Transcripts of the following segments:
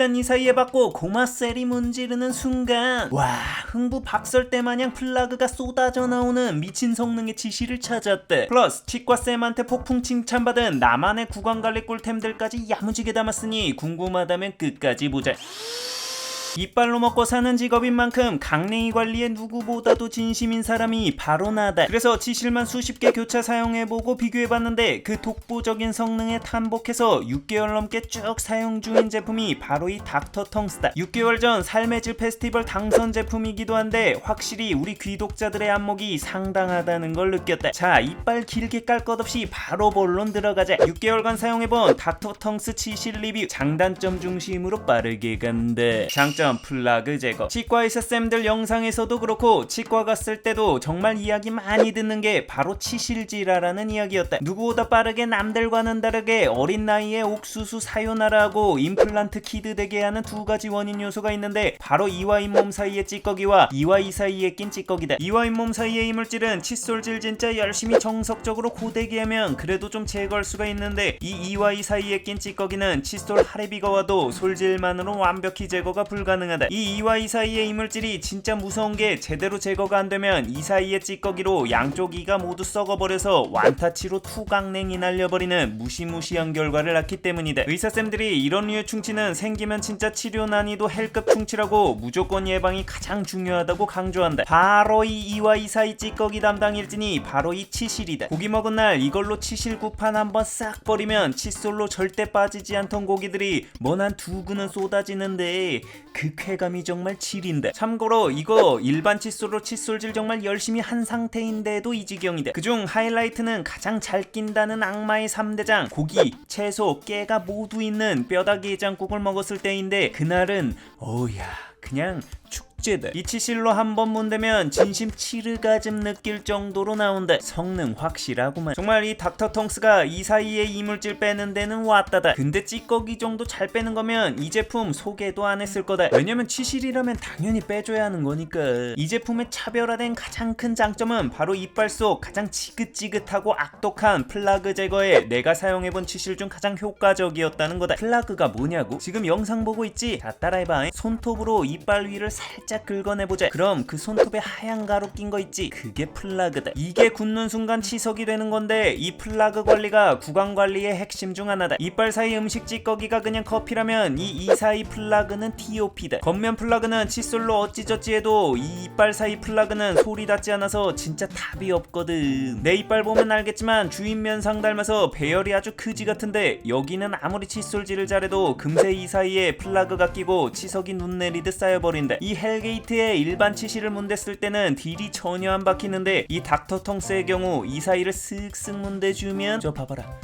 일단 이 사이에 받고 고마셀이 문지르는 순간 와, 흥부 박설대 마냥 플라그가 쏟아져 나오는 미친 성능의 지시를 찾았대. 플러스 치과 쌤한테 폭풍 칭찬받은 나만의 구강관리 꿀템들까지 야무지게 담았으니 궁금하다면 끝까지 보자. 이빨로 먹고 사는 직업인 만큼 강냉이 관리에 누구보다도 진심인 사람이 바로 나다. 그래서 치실만 수십 개 교차 사용해보고 비교해봤는데 그 독보적인 성능에 탄복해서 6개월 넘게 쭉 사용 중인 제품이 바로 이 닥터텅스다. 6개월 전 삶의 질 페스티벌 당선 제품이기도 한데 확실히 우리 귀독자들의 안목이 상당하다는 걸 느꼈다. 자, 이빨 길게 깔 것 없이 바로 본론 들어가자. 6개월간 사용해본 닥터텅스 치실 리뷰. 장단점 중심으로 빠르게 간다. 장점 플라그 제거. 치과의사 쌤들 영상에서도 그렇고 치과 갔을 때도 정말 이야기 많이 듣는 게 바로 치실질하라는 이야기였다. 누구보다 빠르게 남들과는 다르게 어린 나이에 옥수수 사요나라하고 임플란트 키드 되게 하는 두 가지 원인 요소가 있는데 바로 이와 잇몸 사이의 찌꺼기와 이와 이 사이에 낀 찌꺼기다. 이와 잇몸 사이의 이물질은 칫솔질 진짜 열심히 정석적으로 고데기 하면 그래도 좀 제거할 수가 있는데 이 이와 이 사이에 낀 찌꺼기는 칫솔 하레비가 와도 솔질만으로 완벽히 제거가 불가능하다. 이 이와 이 사이의 이물질이 진짜 무서운 게 제대로 제거가 안 되면 이 사이의 찌꺼기로 양쪽 이가 모두 썩어버려서 완타치로 투강냉이 날려버리는 무시무시한 결과를 낳기 때문이다. 의사쌤들이 이런 류의 충치는 생기면 진짜 치료 난이도 헬급 충치라고 무조건 예방이 가장 중요하다고 강조한다. 바로 이 이와 이 사이 찌꺼기 담당 일진이 바로 이 치실이다. 고기 먹은 날 이걸로 치실 구판 한번 싹 버리면 칫솔로 절대 빠지지 않던 고기들이 먼 한 두 근은 쏟아지는데 그 쾌감이 정말 질인데. 참고로 이거 일반 칫솔로 칫솔질 정말 열심히 한 상태인데도 이 지경이다. 그중 하이라이트는 가장 잘 낀다는 악마의 3대장 고기, 채소, 깨가 모두 있는 뼈다귀 해장국을 먹었을 때인데 그날은 어우야 그냥 축제다. 이 치실로 한번 문대면 진심 치르가즘 느낄 정도로 나온다. 성능 확실하구만. 정말 이 닥터텅스가 이 사이에 이물질 빼는 데는 왔다다. 근데 찌꺼기 정도 잘 빼는 거면 이 제품 소개도 안 했을 거다. 왜냐면 치실이라면 당연히 빼줘야 하는 거니까. 이 제품의 차별화된 가장 큰 장점은 바로 이빨 속 가장 지긋지긋하고 악독한 플라그 제거에 내가 사용해본 치실 중 가장 효과적이었다는 거다. 플라그가 뭐냐고? 지금 영상 보고 있지? 자, 따라해봐. 손톱으로 이빨 위를 살짝 긁어내보자. 그럼 그 손톱에 하얀 가루 낀 거 있지? 그게 플라그다. 이게 굳는 순간 치석이 되는 건데 이 플라그 관리가 구강 관리의 핵심 중 하나다. 이빨 사이 음식 찌꺼기가 그냥 커피라면 이 사이 플라그는 TOP다. 겉면 플라그는 칫솔로 어찌저찌 해도 이 이빨 사이 플라그는 소리 닿지 않아서 진짜 답이 없거든. 내 이빨 보면 알겠지만 주인 면상 닮아서 배열이 아주 크지 같은데 여기는 아무리 칫솔질을 잘해도 금세 이 사이에 플라그가 끼고 치석이 눈 내리듯 쌓여버린다. 이 헬게이트에 일반 치실을 문댔을 때는 딜이 전혀 안 박히는데 이 닥터텅스의 경우 이 사이를 쓱쓱 문대주면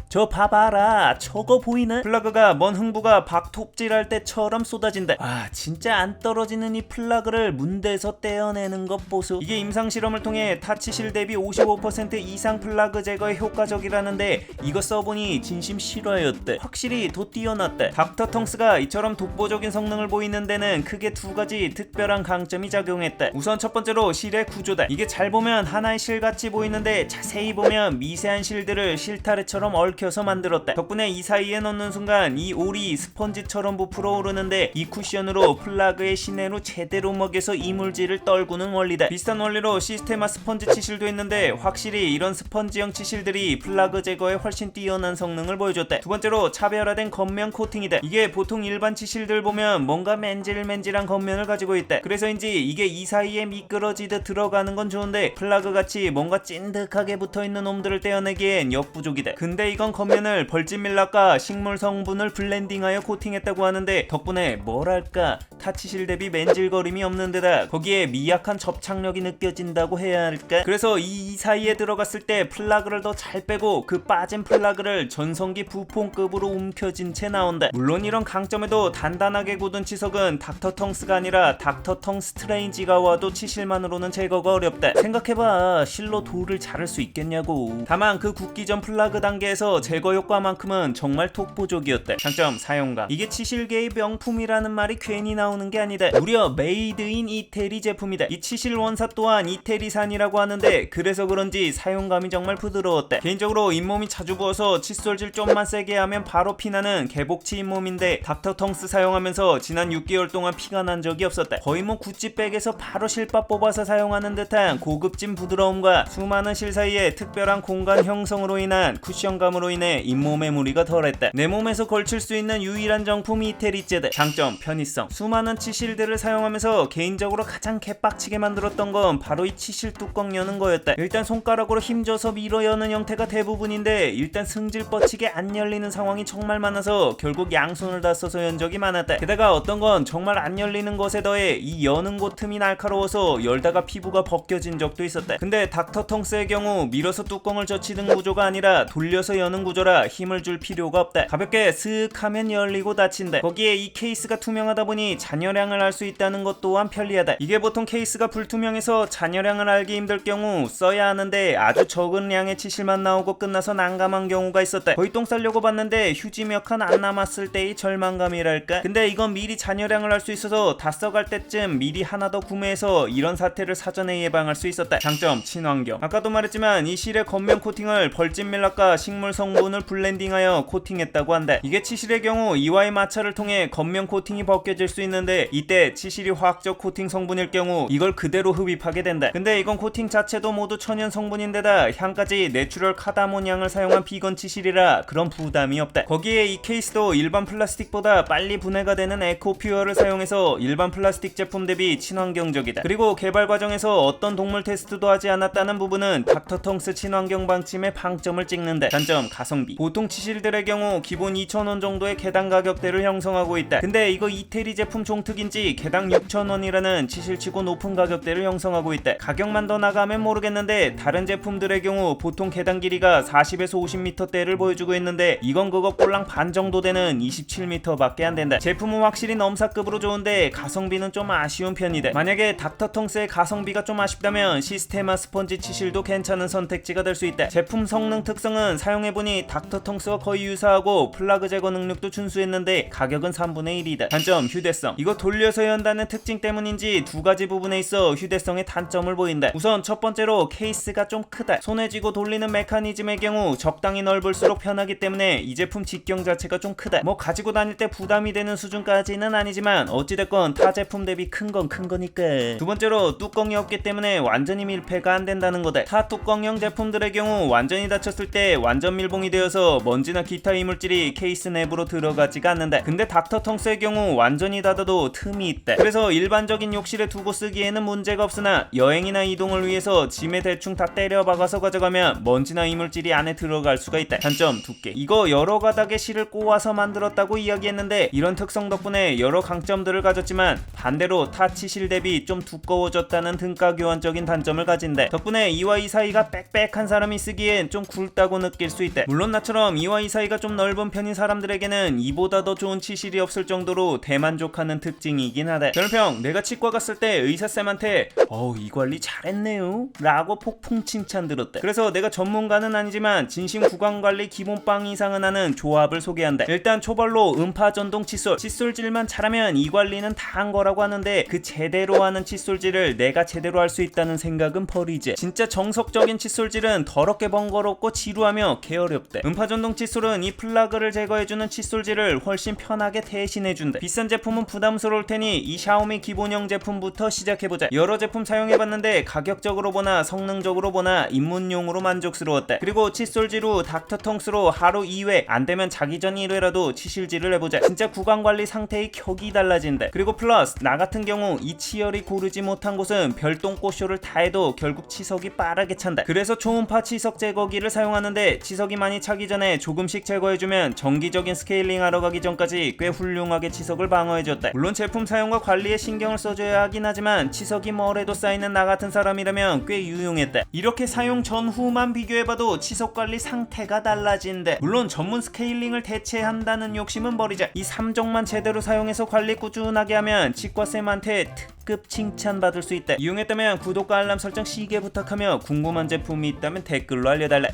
저 봐봐라 저거 보이나? 플라그가 먼 흥부가 박톱질할 때처럼 쏟아진다. 와, 진짜 안 떨어지는 이 플라그를 문대서 떼어내는 것 보소. 이게 임상실험을 통해 타 치실 대비 55% 이상 플라그 제거에 효과적이라는데 이거 써보니 진심 실화였대. 확실히 더 뛰어났대. 닥터텅스가 이처럼 독보적인 성능을 보이는 데는 크게 두 가지 특별한 강점이 작용했다. 우선 첫 번째로 실의 구조다. 이게 잘 보면 하나의 실같이 보이는데 자세히 보면 미세한 실들을 실타래처럼 얽혀서 만들었다. 덕분에 이 사이에 넣는 순간 이 올이 스펀지처럼 부풀어 오르는데 이 쿠션으로 플라그의 시내로 제대로 먹여서 이물질을 떨구는 원리다. 비슷한 원리로 시스테마 스펀지 치실도 있는데 확실히 이런 스펀지형 치실들이 플라그 제거에 훨씬 뛰어난 성능을 보여줬다. 두 번째로 차별화된 겉면 코팅이다. 이게 보통 일반 치실들 보면 뭔가 맨질맨질한 겉면을 가지고 있다. 그래서인지 이게 이 사이에 미끄러지듯 들어가는 건 좋은데 플라그같이 뭔가 찐득하게 붙어있는 놈들을 떼어내기엔 역부족이다. 근데 이건 겉면을 벌집 밀랍과 식물 성분을 블렌딩하여 코팅했다고 하는데 덕분에 뭐랄까 타치실 대비 맨질거림이 없는 데다 거기에 미약한 접착력이 느껴진다고 해야 할까? 그래서 이 사이에 들어갔을 때 플라그를 더 잘 빼고 그 빠진 플라그를 전성기 부폰급으로 움켜쥔 채 나온다. 물론 이런 강점에도 단단하게 굳은 치석은 닥터텅스가 아니라 닥터텅 닥터텅 스트레인지가 와도 치실만으로는 제거가 어렵다. 생각해봐, 실로 돌을 자를 수 있겠냐고. 다만 그 굳기 전 플라그 단계에서 제거 효과만큼은 정말 독보적이었다. 장점, 사용감. 이게 치실계의 명품이라는 말이 괜히 나오는 게 아니다. 무려 메이드 인 이태리 제품이다. 이 치실 원사 또한 이태리산이라고 하는데 그래서 그런지 사용감이 정말 부드러웠다. 개인적으로 잇몸이 자주 부어서 칫솔질 좀만 세게 하면 바로 피나는 개복치 잇몸인데 닥터텅스 사용하면서 지난 6개월 동안 피가 난 적이 없었다. 거의 뭐 구찌백에서 바로 실밥 뽑아서 사용하는 듯한 고급진 부드러움과 수많은 실 사이에 특별한 공간 형성으로 인한 쿠션감으로 인해 잇몸의 무리가 덜했다. 내 몸에서 걸칠 수 있는 유일한 정품 이태리제다. 장점, 편의성. 수많은 치실들을 사용하면서 개인적으로 가장 개빡치게 만들었던 건 바로 이 치실 뚜껑 여는 거였다. 일단 손가락으로 힘줘서 밀어 여는 형태가 대부분인데 일단 승질 뻗치게 안 열리는 상황이 정말 많아서 결국 양손을 다 써서 연 적이 많았다. 게다가 어떤 건 정말 안 열리는 것에 더해 이 여는 곳 틈이 날카로워서 열다가 피부가 벗겨진 적도 있었다. 근데 닥터텅스의 경우 밀어서 뚜껑을 젖히는 구조가 아니라 돌려서 여는 구조라 힘을 줄 필요가 없다. 가볍게 슥 하면 열리고 닫힌다. 거기에 이 케이스가 투명하다 보니 잔여량을 알 수 있다는 것 또한 편리하다. 이게 보통 케이스가 불투명해서 잔여량을 알기 힘들 경우 써야 하는데 아주 적은 양의 치실만 나오고 끝나서 난감한 경우가 있었다. 거의 똥 싸려고 봤는데 휴지 몇 칸 안 남았을 때의 절망감이랄까? 근데 이건 미리 잔여량을 알 수 있어서 다 써갈 때쯤 미리 하나 더 구매해서 이런 사태를 사전에 예방할 수 있었다. 장점, 친환경. 아까도 말했지만 이 실의 겉면 코팅을 벌집 멜락과 식물 성분을 블렌딩하여 코팅했다고 한다. 이게 치실의 경우 이와의 마찰을 통해 겉면 코팅이 벗겨질 수 있는데 이때 치실이 화학적 코팅 성분일 경우 이걸 그대로 흡입하게 된다. 근데 이건 코팅 자체도 모두 천연 성분인데다 향까지 내추럴 카다몬향을 사용한 비건 치실이라 그런 부담이 없다. 거기에 이 케이스도 일반 플라스틱보다 빨리 분해가 되는 에코퓨어를 사용해서 일반 플라스틱 제품 대비 친환경적이다. 그리고 개발 과정에서 어떤 동물 테스트도 하지 않았다는 부분은 닥터텅스 친환경 방침의 방점을 찍는다. 단점, 가성비. 보통 치실들의 경우 기본 2,000원 정도의 개당 가격대를 형성하고 있다. 근데 이거 이태리 제품 종특인지 개당 6,000원이라는 치실치고 높은 가격대를 형성하고 있다. 가격만 더 나가면 모르겠는데 다른 제품들의 경우 보통 개당 길이가 40에서 50m대를 보여주고 있는데 이건 그거 꼴랑 반 정도 되는 27m 밖에 안 된다. 제품은 확실히 넘사급으로 좋은데 가성비는 좀 아쉬운 편이다. 만약에 닥터텅스의 가성비가 좀 아쉽다면 시스테마 스펀지 치실도 괜찮은 선택지가 될 수 있다. 제품 성능 특성은 사용해보니 닥터텅스와 거의 유사하고 플라그 제거 능력도 준수했는데 가격은 3분의 1이다. 단점, 휴대성. 이거 돌려서 연다는 특징 때문인지 두 가지 부분에 있어 휴대성의 단점을 보인다. 우선 첫 번째로 케이스가 좀 크다. 손에 쥐고 돌리는 메커니즘의 경우 적당히 넓을수록 편하기 때문에 이 제품 직경 자체가 좀 크다. 뭐 가지고 다닐 때 부담이 되는 수준까지는 아니지만 어찌됐건 타 제품 대비 큰 건 큰 거니까. 두 번째로 뚜껑이 없기 때문에 완전히 밀폐가 안 된다는 거다. 타 뚜껑형 제품들의 경우 완전히 닫혔을 때 완전 밀봉이 되어서 먼지나 기타 이물질이 케이스 내부로 들어가지가 않는다. 근데 닥터텅스의 경우 완전히 닫아도 틈이 있다. 그래서 일반적인 욕실에 두고 쓰기에는 문제가 없으나 여행이나 이동을 위해서 짐에 대충 다 때려 박아서 가져가면 먼지나 이물질이 안에 들어갈 수가 있다. 단점, 두께. 이거 여러 가닥의 실을 꼬아서 만들었다고 이야기했는데 이런 특성 덕분에 여러 강점들을 가졌지만 반대로 타 치실 대비 좀 두꺼워졌다는 등가 교환적인 단점을 가진다. 덕분에 이와 이 사이가 빽빽한 사람이 쓰기엔 좀 굵다고 느낄 수 있다. 물론 나처럼 이와 이 사이가 좀 넓은 편인 사람들에게는 이보다 더 좋은 치실이 없을 정도로 대만족하는 특징이긴 하다. 별평, 내가 치과 갔을 때 의사쌤한테 이 관리 잘했네요 라고 폭풍 칭찬 들었다. 그래서 내가 전문가는 아니지만 진심 구강관리 기본빵 이상은 하는 조합을 소개한다. 일단 초벌로 음파 전동 칫솔. 칫솔질만 잘하면 이 관리는 다 한 거라고 하는데 그 제대로 하는 칫솔질을 내가 제대로 할 수 있다는 생각은 버리지. 진짜 정석적인 칫솔질은 더럽게 번거롭고 지루하며 게으렵대. 음파 전동 칫솔은 이 플라그를 제거해주는 칫솔질을 훨씬 편하게 대신해준대. 비싼 제품은 부담스러울 테니 이 샤오미 기본형 제품부터 시작해보자. 여러 제품 사용해봤는데 가격적으로 보나 성능적으로 보나 입문용으로 만족스러웠다. 그리고 칫솔질 후 닥터텅스로 하루 2회 안되면 자기 전 1회라도 치실질을 해보자. 진짜 구강관리 상태의 격이 달라진다. 그리고 플러스 나 같은 경우 이 치열이 고르지 못한 곳은 별똥 꼬쇼를 다 해도 결국 치석이 빠르게 찬다. 그래서 초음파 치석 제거기를 사용하는데 치석이 많이 차기 전에 조금씩 제거해주면 정기적인 스케일링 하러 가기 전까지 꽤 훌륭하게 치석을 방어해줬다. 물론 제품 사용과 관리에 신경을 써줘야 하긴 하지만 치석이 뭐래도 쌓이는 나 같은 사람이라면 꽤 유용했다. 이렇게 사용 전후만 비교해봐도 치석 관리 상태가 달라진대. 물론 전문 스케일링을 대체한다는 욕심은 버리자. 이 3종만 제대로 사용해서 관리 꾸준하게 하면 치과쌤 쌤한테 특급 칭찬받을 수 있대. 이용했다면 구독과 알람 설정 시계 부탁하며 궁금한 제품이 있다면 댓글로 알려달래.